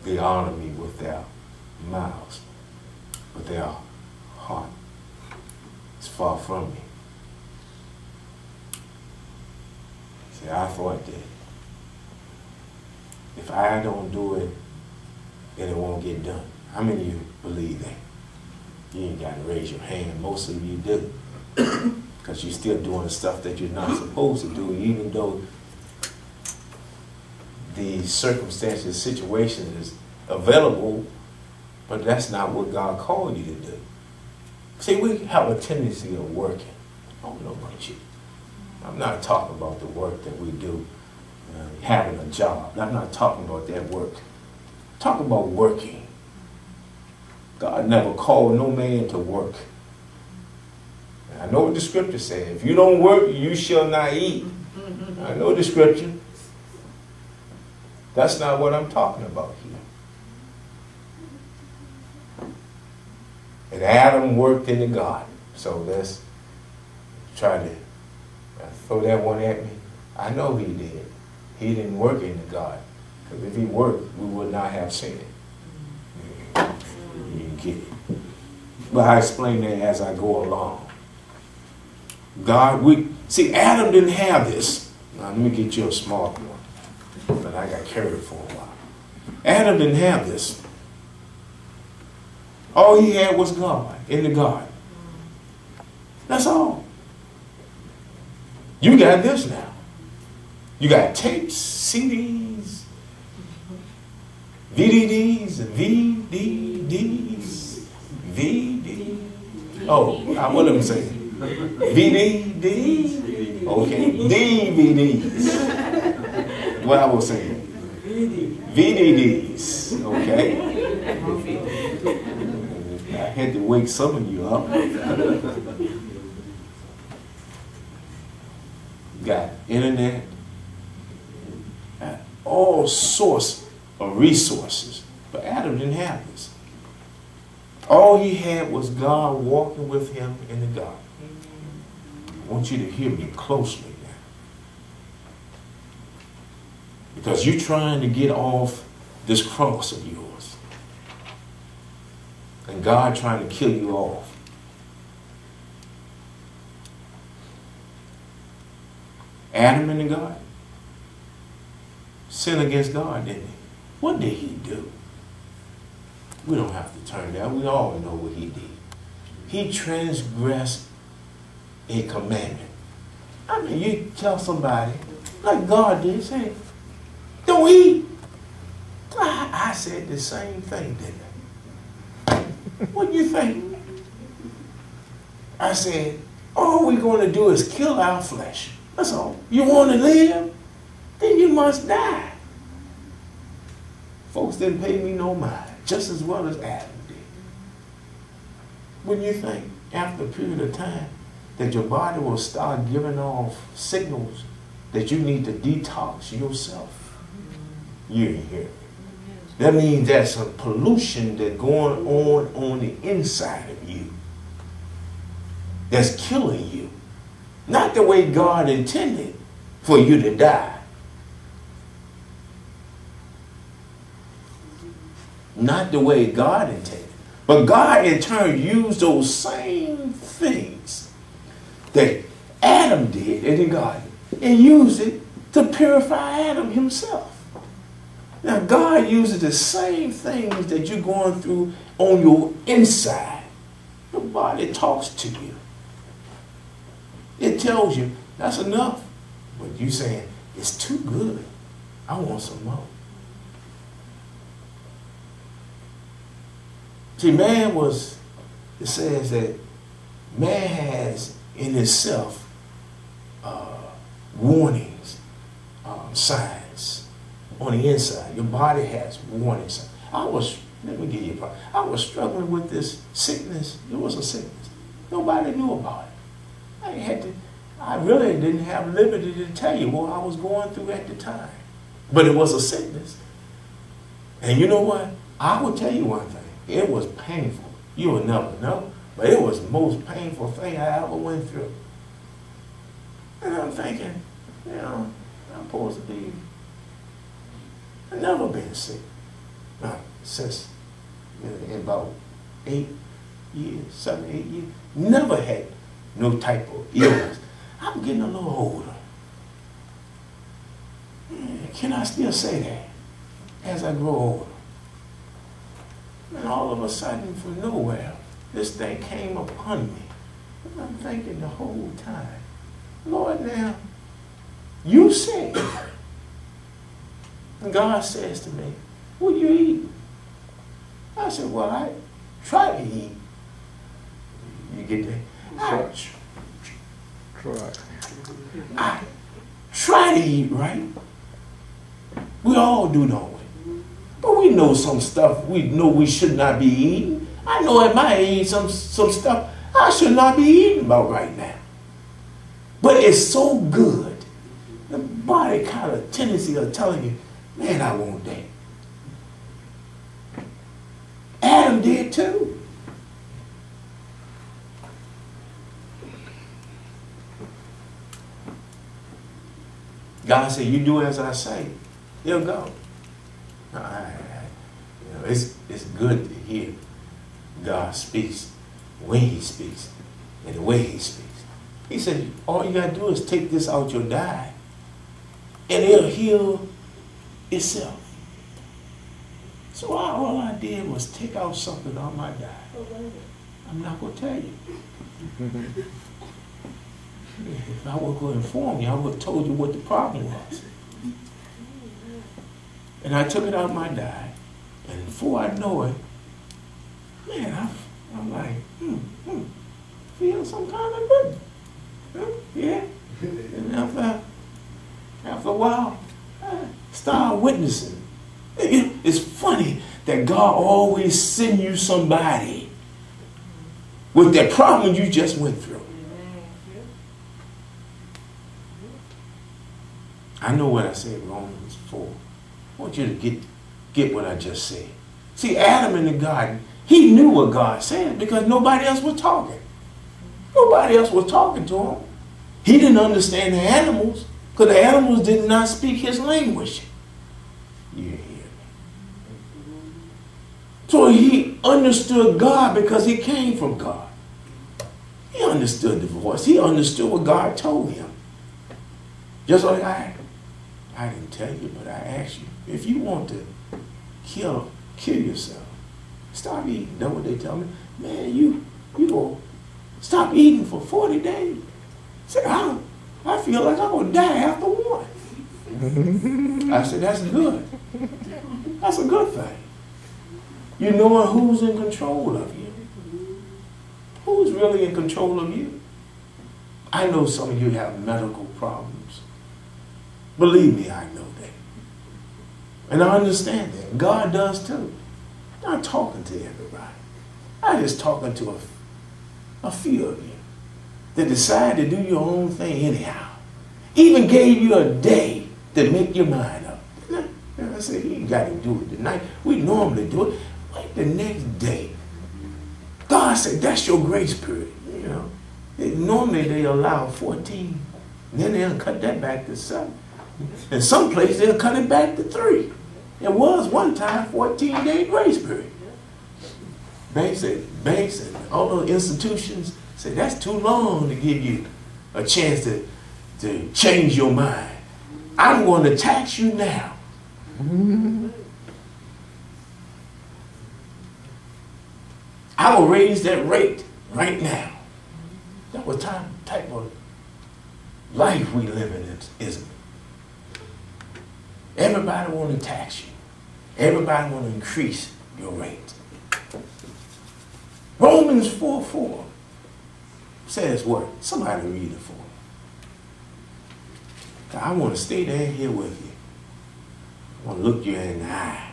They honor me with their mouths, but their heart is far from me. See, I thought that if I don't do it, then it won't get done. How many of you believe that? You ain't got to raise your hand. Most of you do. Because you're still doing the stuff that you're not supposed to do, even though the circumstances, situation is available, but that's not what God called you to do. See, we have a tendency of working. I don't know about you. I'm not talking about the work that we do, having a job. I'm not talking about that work. I'm talking about working. God never called no man to work. And I know what the scripture says. If you don't work, you shall not eat. I know the scripture. That's not what I'm talking about here. And Adam worked in the garden. So let's try to throw that one at me. I know he did. He didn't work in the garden. Because if he worked, we would not have sinned. You didn't get it. But I explain that as I go along. See, Adam didn't have this. Now, let me get you a small one. But I got carried for a while. Adam didn't have this. All he had was God in the garden. That's all. You got this now. You got tapes, CDs, VDDs, VD. Oh, what am I saying? VDDs? Okay, DVDs. What I was saying? VDDs. Okay. I had to wake some of you up. Got internet, all sorts of resources. But Adam didn't have this. All he had was God walking with him in the garden. I want you to hear me closely now. Because you're trying to get off this cross of yours. And God trying to kill you off. Adam in the garden sinned against God, didn't he? What did he do? We don't have to turn that. We all know what he did. He transgressed a commandment. I mean, you tell somebody, like God did, say, don't eat. I said the same thing, didn't I? What do you think? I said, all we're going to do is kill our flesh. That's all. You want to live? Then you must die. Folks didn't pay me no mind, just as well as Adam did. Wouldn't you think, after a period of time, that your body will start giving off signals that you need to detox yourself? You ain't hear me. That means there's some pollution that's going on the inside of you that's killing you. Not the way God intended for you to die. Not the way God intended. But God in turn used those same things that Adam did in the garden and used it to purify Adam himself. Now God uses the same things that you're going through on your inside. Your body talks to you. It tells you that's enough. But you saying it's too good. I want some more. See, it says that man has in itself warnings, signs on the inside. Your body has warning signs. Let me give you a problem. I was struggling with this sickness. It was a sickness. Nobody knew about it. I really didn't have liberty to tell you what I was going through at the time. But it was a sickness. And you know what? I will tell you one thing. It was painful. You will never know. But it was the most painful thing I ever went through. And I'm thinking, I'm supposed to be, I've never been sick. since in about 8 years, 7, 8 years, never had no type of illness. I'm getting a little older. Can I still say that as I grow older? And all of a sudden, from nowhere, this thing came upon me. And I'm thinking the whole time, Lord, now, you said. And God says to me, what are you eating? I said, well, I try to eat. You get that? I try to eat right. We all do, don't we? But we know some stuff we know we should not be eating. I know at my age some stuff I should not be eating about right now. But it's so good. The body kind of tendency of telling you, man, I want that. Adam did too. God said, you do as I say, he'll go. It's good to hear God speaks when he speaks and the way he speaks. He said, all you got to do is take this out your diet and it'll heal itself. So all I did was take out something on my diet. I'm not going to tell you. If I were going to inform you, I would have told you what the problem was. And I took it out of my diet, and before I know it, man, I'm like, feel some kind of good. Yeah. And after a while, I started witnessing. It's funny that God always sends you somebody with that problem you just went through. I know what I said, Romans 4. I want you to get what I just said. See, Adam in the garden, he knew what God said because nobody else was talking. Nobody else was talking to him. He didn't understand the animals because the animals did not speak his language. You hear me? So he understood God because he came from God. He understood the voice. He understood what God told him. Just like I didn't tell you, but I asked you, if you want to kill yourself, stop eating. That's what they tell me. Man, you go stop eating for 40 days. I said, I feel like I'm going to die after one. I said, that's good. That's a good thing. You knowing who's in control of you. Who's really in control of you? I know some of you have medical problems. Believe me, I know that. And I understand that. God does too. I'm not talking to everybody. I'm just talking to a few of you that decide to do your own thing anyhow. Even gave you a day to make your mind up. I said, you got to do it tonight. We normally do it. Wait the next day. God said, that's your grace period. You know, normally they allow 14. And then they'll cut that back to 7. In some places, they'll cut it back to 3. It was one time 14-day grace period. Banks and all those institutions say that's too long to give you a chance to change your mind. I'm going to tax you now. I will raise that rate right now. That's what type of life we live in, isn't it? Everybody want to tax you. Everybody want to increase your rate. Romans 4:4 says what? Somebody read it for me. I want to stay there here with you. I want to look you in the eye.